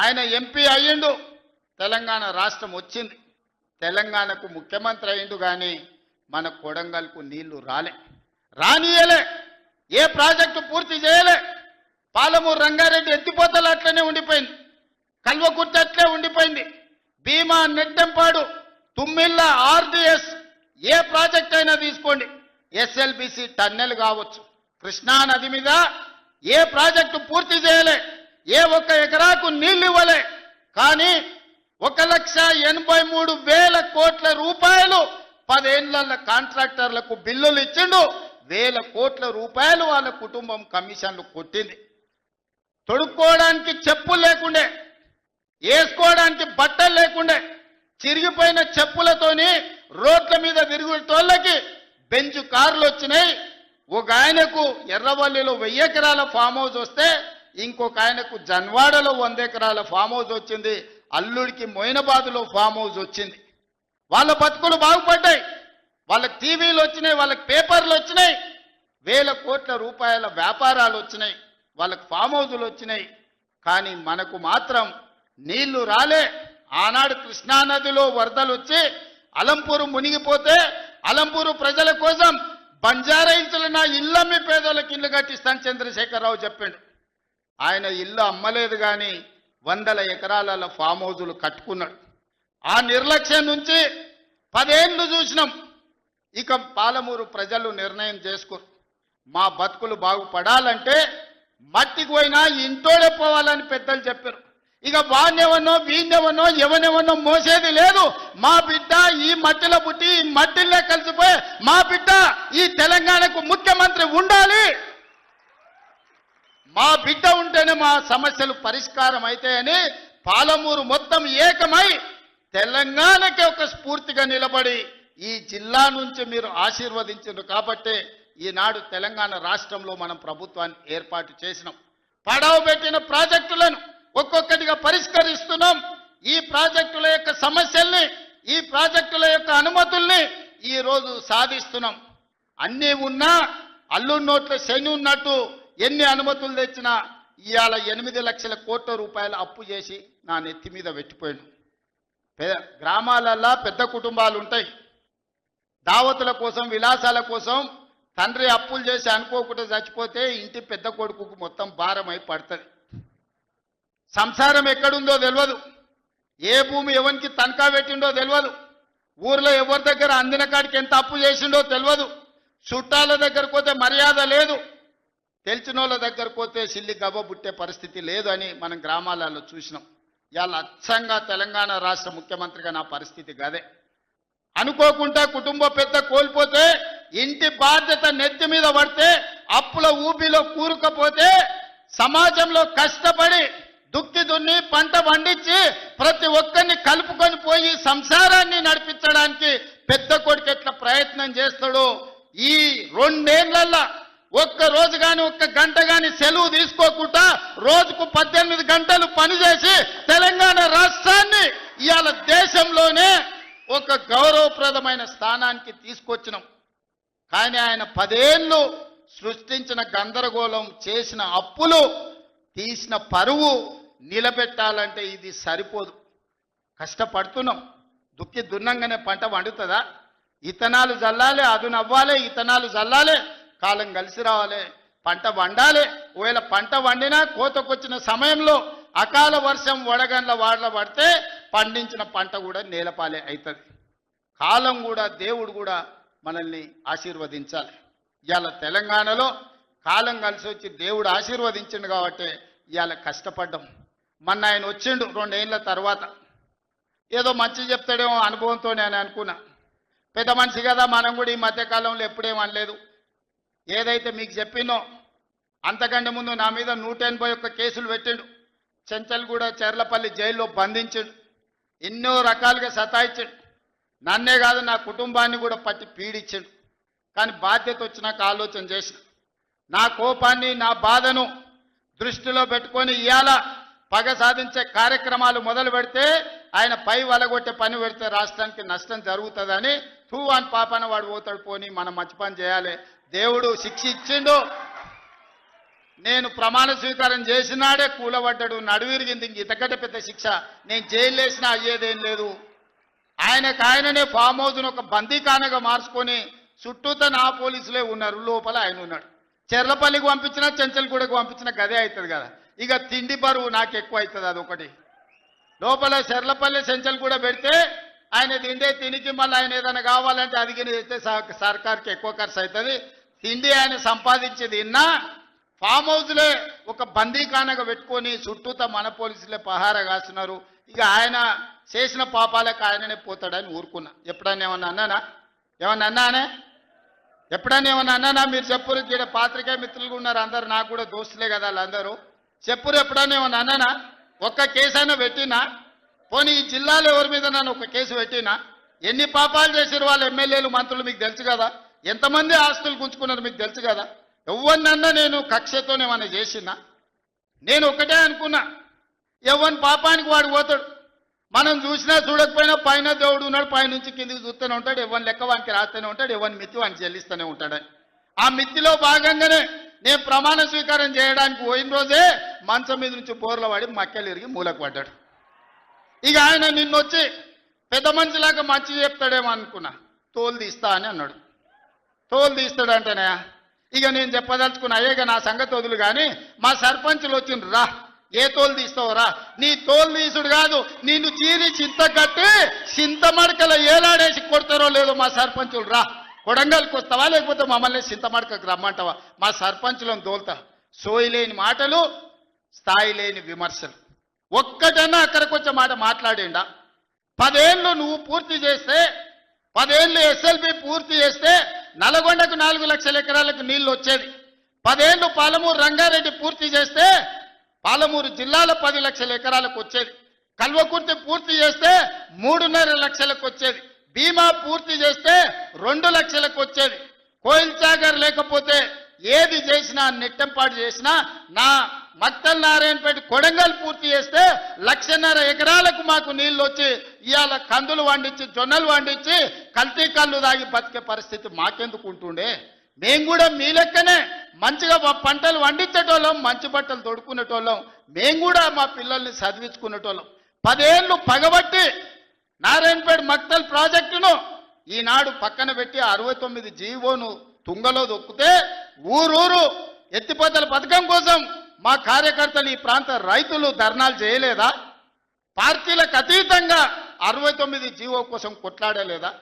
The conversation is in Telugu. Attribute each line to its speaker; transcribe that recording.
Speaker 1: ఆయన ఎంపీ అయ్యిండు, తెలంగాణ రాష్ట్రం వచ్చింది, తెలంగాణకు ముఖ్యమంత్రి అయ్యిండు. కానీ మన కొడంగల్కు నీళ్లు రానియలే, ఏ ప్రాజెక్టు పూర్తి చేయలే. పాలమూరు రంగారెడ్డి ఎత్తిపోతలు అట్లనే ఉండిపోయింది, కల్వకుర్తి అట్లే ఉండిపోయింది. భీమా, నెట్టెంపాడు, తుమ్మిళ్ళ, ఆర్డిఎస్ ఏ ప్రాజెక్ట్ అయినా తీసుకోండి, ఎస్ఎల్బిసి టన్నెల్ కావచ్చు, కృష్ణా నది మీద ఏ ప్రాజెక్టు పూర్తి చేయలే, ఏ ఒక్క ఎకరాకు నీళ్లు ఇవ్వలే. కానీ 1,83,000 కోట్ల రూపాయలు 10 ఏళ్ల కాంట్రాక్టర్లకు బిల్లులు ఇచ్చిండు. 1,000 కోట్ల రూపాయలు వాళ్ళ కుటుంబం కమిషన్లు కొట్టింది. తొడుక్కోవడానికి చెప్పులు లేకుండే, వేసుకోవడానికి బట్టలు లేకుండే, చిరిగిపోయిన చెప్పులతోని రోడ్ల మీద తిరుగుతోళ్ళకి బెంచ్ కార్లు వచ్చినాయి. ఒక ఆయనకు ఎర్రవల్లిలో 1000 ఎకరాల ఫామ్ హౌస్ వస్తే ఇంకొక ఆయనకు జన్వాడలో 100 ఎకరాల ఫామ్ హౌస్ వచ్చింది. అల్లుడికి మొయినాబాద్లో ఫామ్ హౌస్ వచ్చింది. వాళ్ళ బతుకులు బాగుపడ్డాయి, వాళ్ళకి టీవీలు వచ్చినాయి, వాళ్ళకి పేపర్లు వచ్చినాయి, 1,000 కోట్ల రూపాయల వ్యాపారాలు వచ్చినాయి, వాళ్ళకి ఫామ్ హౌజులు వచ్చినాయి. కానీ మనకు మాత్రం నీళ్లు రాలే. ఆనాడు కృష్ణానదిలో వరదలు వచ్చి అలంపూరు మునిగిపోతే అలంపూరు ప్రజల కోసం బంజారాయిల్స్లో నా ఇల్లమ్మి పేదోళ్ళకి ఇల్లు కట్టిస్తాను చంద్రశేఖరరావు చెప్పిండు. ఆయన ఇల్లు అమ్మలేదు, కానీ 100 ఎకరాల ఫామ్ హౌజులు కట్టుకున్నాడు. ఆ నిర్లక్ష్యం నుంచి 10 ఏళ్ళు చూసినాం. ఇక పాలమూరు ప్రజలు నిర్ణయం చేసుకోరు, మా బతుకులు బాగుపడాలంటే మట్టికి పోయినా ఇంటోడే పోవాలని పెద్దలు చెప్పారు. ఇక వాణ్యవనో వీణ్యవనో ఎవనెవనో మోసేది లేదు. మా బిడ్డ ఈ మట్టిలో పుట్టి ఈ మట్టిలో కలిసిపోయి మా బిడ్డ ఈ తెలంగాణకు ముఖ్యమంత్రి ఉండాలి. మా బిడ్డ ఉంటేనే మా సమస్యలు పరిష్కారం అవుతాయని పాలమూరు మొత్తం ఏకమై తెలంగాణకి ఒక స్ఫూర్తిగా నిలబడి ఈ జిల్లా నుంచి మీరు ఆశీర్వదించారు. కాబట్టి ఈనాడు తెలంగాణ రాష్ట్రంలో మనం ప్రభుత్వాన్ని ఏర్పాటు చేసినాం. పడవ పెట్టిన ప్రాజెక్టులను ఒక్కొక్కటిగా పరిష్కరిస్తున్నాం. ఈ ప్రాజెక్టుల యొక్క సమస్యల్ని, ఈ ప్రాజెక్టుల యొక్క అనుమతుల్ని ఈ రోజు సాధిస్తున్నాం. అన్నీ ఉన్నా అల్లు నోట్ల శని ఉన్నట్టు ఎన్ని అనుమతులు తెచ్చినా ఇవాళ 8 లక్షల కోట్ల రూపాయలు అప్పు చేసి నా నెత్తి మీద పెట్టిపోయాను. గ్రామాలల్లో పెద్ద కుటుంబాలు ఉంటాయి, దావతుల కోసం విలాసాల కోసం తండ్రి అప్పులు చేసి అనుకోకుండా చచ్చిపోతే ఇంటి పెద్ద కొడుకుకు మొత్తం భారం అయి పడుతుంది. సంసారం ఎక్కడుందో తెలియదు, ఏ భూమి ఎవరికి తనఖా పెట్టిండో తెలియదు, ఊర్లో ఎవరి దగ్గర అందిన కాడికి ఎంత అప్పు చేసిండో తెలియదు, చుట్టాల దగ్గరకు పోతే మర్యాద లేదు, తెలిసిన వాళ్ళ దగ్గరకు పోతే సిల్లి గవ్వ బుట్టే పరిస్థితి లేదు అని మనం గ్రామాలలో చూసినాం. ఇవాళ అచ్చంగా తెలంగాణ రాష్ట్ర ముఖ్యమంత్రిగా నా పరిస్థితి గదే. అనుకోకుండా కుటుంబ పెద్ద కోల్పోతే, ఇంటి బాధ్యత నెత్తి మీద పడితే, అప్పుల ఊబిలో కూరుకపోతే, సమాజంలో కష్టపడి దుక్కి దున్ని పంట పండించి ప్రతి ఒక్కరిని కలుపుకొని పోయి సంసారాన్ని నడిపించడానికి పెద్ద కొడుకు ఎట్లా ప్రయత్నం చేస్తాడో, ఈ 2 ఏళ్లలో ఒక్క రోజు కానీ ఒక్క గంట కానీ సెలవు తీసుకోకుండా రోజుకు 18 గంటలు పనిచేసి తెలంగాణ రాష్ట్రాన్ని ఇవాళ దేశంలోనే ఒక గౌరవప్రదమైన స్థానానికి తీసుకొచ్చినాం. కానీ ఆయన 10 ఏళ్ళు సృష్టించిన గందరగోళం, చేసిన అప్పులు, తీసిన పరువు నిలబెట్టాలంటే ఇది సరిపోదు. కష్టపడుతున్నాం, దుక్కి దున్నంగానే పంట వండుతుందా? ఇత్తనాలు జల్లాలి, అదును అవ్వాలి, ఇత్తనాలు జల్లాలి, కాలం కలిసి రావాలి, పంట వండాలి. ఒకవేళ పంట వండినా కోతకొచ్చిన సమయంలో అకాల వర్షం వడగండ్ల వాడల పడితే పండించిన పంట కూడా నేలపాలే అవుతుంది. కాలం కూడా, దేవుడు కూడా మనల్ని ఆశీర్వదించాలి. ఇవాళ తెలంగాణలో కాలం కలిసి వచ్చి దేవుడు ఆశీర్వదించిండు కాబట్టి ఇవాళ కష్టపడ్డాం. మొన్న ఆయన వచ్చిండు 2 ఏళ్ల తర్వాత, ఏదో మంచి చెప్తాడేమో అనుభవంతో నేను అనుకున్నా. పెద్ద మనిషి కదా, మనం కూడా ఈ మధ్యకాలంలో ఎప్పుడేం అనలేదు. ఏదైతే మీకు చెప్పినో అంతకంటే ముందు నా మీద 181 కేసులు పెట్టిండు, చెంచల్గూడ చెర్లపల్లి జైల్లో బంధించిండు, ఎన్నో రకాలుగా సతాయించిండు. నన్నే కాదు నా కుటుంబాన్ని కూడా పట్టి పీడించిండు. కానీ బాధ్యత వచ్చినాక ఆలోచన చేసిన, నా కోపాన్ని నా బాధను దృష్టిలో పెట్టుకొని ఇవాళ పగ సాధించే కార్యక్రమాలు మొదలు పెడితే ఆయన పై వలగొట్టే పని పెడితే రాష్ట్రానికి నష్టం జరుగుతుందని అని పాపన వాడు పోతాడు, పోని మనం మంచి పని చేయాలి. దేవుడు శిక్ష ఇచ్చిండు, నేను ప్రమాణ స్వీకారం చేసినాడే కూలబడ్డాడు, నడువిరిగింది. ఇంక ఇంతకంటే పెద్ద శిక్ష నేను జైలు వేసినా అయ్యేదేం లేదు. ఆయననే ఫామ్ హౌస్ను ఒక బందీఖానగా మార్చుకొని చుట్టూతో నా పోలీసులే ఉన్నారు, లోపల ఆయన ఉన్నాడు. చెర్లపల్లికి పంపించినా చెంచల్గూడకు పంపించినా గదే అవుతుంది కదా. ఇక తిండి బరువు నాకు ఎక్కువ అవుతుంది, అదొకటి. లోపల చెర్లపల్లి చెంచల్గూడ పెడితే ఆయన తిండే తినికి మళ్ళీ ఆయన ఏదైనా కావాలంటే అదిగిన చేస్తే సర్కార్కి ఎక్కువ ఖర్చు అవుతుంది. తిండి ఆయన సంపాదించేది ఇన్నా ఫామ్ హౌస్లే ఒక బందీఖానగా పెట్టుకొని చుట్టూతో మన పోలీసులే పహారా కాస్తున్నారు. ఇక ఆయన చేసిన పాపాలకు ఆయననే పోతాడని ఊరుకున్నా. ఎప్పుడన్నా ఏమన్నా అన్నానా? ఎప్పుడన్నా ఏమన్నా అన్నానా? మీరు చెప్పురు. ఇక్కడ పాత్రికేయ మిత్రులుగా ఉన్నారు అందరు, నాకు కూడా దోస్తులే కదా వాళ్ళందరూ. చెప్పురు, ఎప్పుడన్నా ఏమన్నా అన్నానా? ఒక్క కేసు అయినా పెట్టినా? పోనీ ఈ జిల్లాలో ఎవరి మీద నన్ను ఒక కేసు పెట్టినా? ఎన్ని పాపాలు చేసారు వాళ్ళ ఎమ్మెల్యేలు మంత్రులు మీకు తెలుసు కదా. ఎంతమంది ఆస్తులు గుంజుకున్నారు మీకు తెలుసు కదా. ఎవరినన్నా నేను కక్షతోనేమన్నా చేసినా? నేను ఒకటే అనుకున్నా, ఎవరి పాపానికి వాడు పోతాడు. మనం చూసినా చూడకపోయినా పైన దేవుడు ఉన్నాడు, పైనుంచి కిందికి చూస్తూనే ఉంటాడు. ఎవరి లెక్క వానికి రాస్తూనే ఉంటాడు, ఎవరి మిత్తి వానికి చెల్లిస్తూనే ఉంటాడని. ఆ మిత్తిలో భాగంగానే నేను ప్రమాణ స్వీకారం చేయడానికి పోయిన రోజే మంచం మీద నుంచి బోర్ల పడి మక్కెలు ఇరిగి మూలకు పడ్డాడు. ఇక ఆయన నిన్నొచ్చి పెద్ద మనిషిలాగా మంచి చెప్తాడేమో అనుకున్నా. తోలు తీస్తా అని అన్నాడు. తోలు తీస్తాడంటేనే ఇక నేను చెప్పదలుచుకున్నా, అయ్యేగా నా సంగతి వదులు కానీ మా సర్పంచులు వచ్చిండ్రు, రా ఏ తోలు తీస్తావురా? నీ తోలు తీసుడు కాదు, నిన్ను చీరి చింత కట్టి చింత మడకల ఏలాడేసి కొడతారో లేదో మా సర్పంచులు, రా కొడంగల్కి వస్తావా లేకపోతే మమ్మల్ని చింతమడకకు రమ్మంటావా? మా సర్పంచులను తోలుతా. సోయి లేని మాటలు, స్థాయి లేని విమర్శలు. ఒక్కటన్నా అక్కడికి వచ్చే మాట మాట్లాడిండా? 10 ఏళ్ళు నువ్వు పూర్తి చేస్తే, 10 ఏళ్ళు ఎస్ఎల్బి పూర్తి చేస్తే నల్గొండకు 4 లక్షల ఎకరాలకు నీళ్లు వచ్చేది. 10 ఏళ్ళు పాలమూరు రంగారెడ్డి పూర్తి చేస్తే పాలమూరు జిల్లాలో 10 లక్షల ఎకరాలకు వచ్చేది. కల్వకుర్తి పూర్తి చేస్తే 3.5 లక్షలకు వచ్చేది. భీమా పూర్తి చేస్తే 2 లక్షలకు వచ్చేది. కోయిల్ సాగర్ లేకపోతే ఏది చేసినా, నెట్టంపాటు చేసినా, నా మక్తల్ నారాయణపేట కొడంగల్ పూర్తి చేస్తే 1.5 ఎకరాలకు మాకు నీళ్లు వచ్చి ఇవాళ కందులు వండించి జొన్నలు వండించి కల్తీ కళ్ళు దాగి బతికే పరిస్థితి మాకెందుకు ఉంటుండే? మేము కూడా మీ లెక్కనే మంచిగా పంటలు వండించేటోళ్ళం, మంచి బట్టలు తొడుక్కునేటోళ్ళం, మేము కూడా మా పిల్లల్ని చదివించుకునేటోళ్ళం. 10 ఏళ్ళు పగబట్టి నారాయణపేట మక్తల్ ప్రాజెక్టును ఈనాడు పక్కన పెట్టి 69 జీవోను తుంగలో దొక్కితే ఊరూరు ఎత్తిపోతల పథకం కోసం మా కార్యకర్తలు, ఈ ప్రాంత రైతులు ధర్నాలు చేయలేదా? పార్టీలకు అతీతంగా 69 జీవో కోసం కొట్లాడలేదా?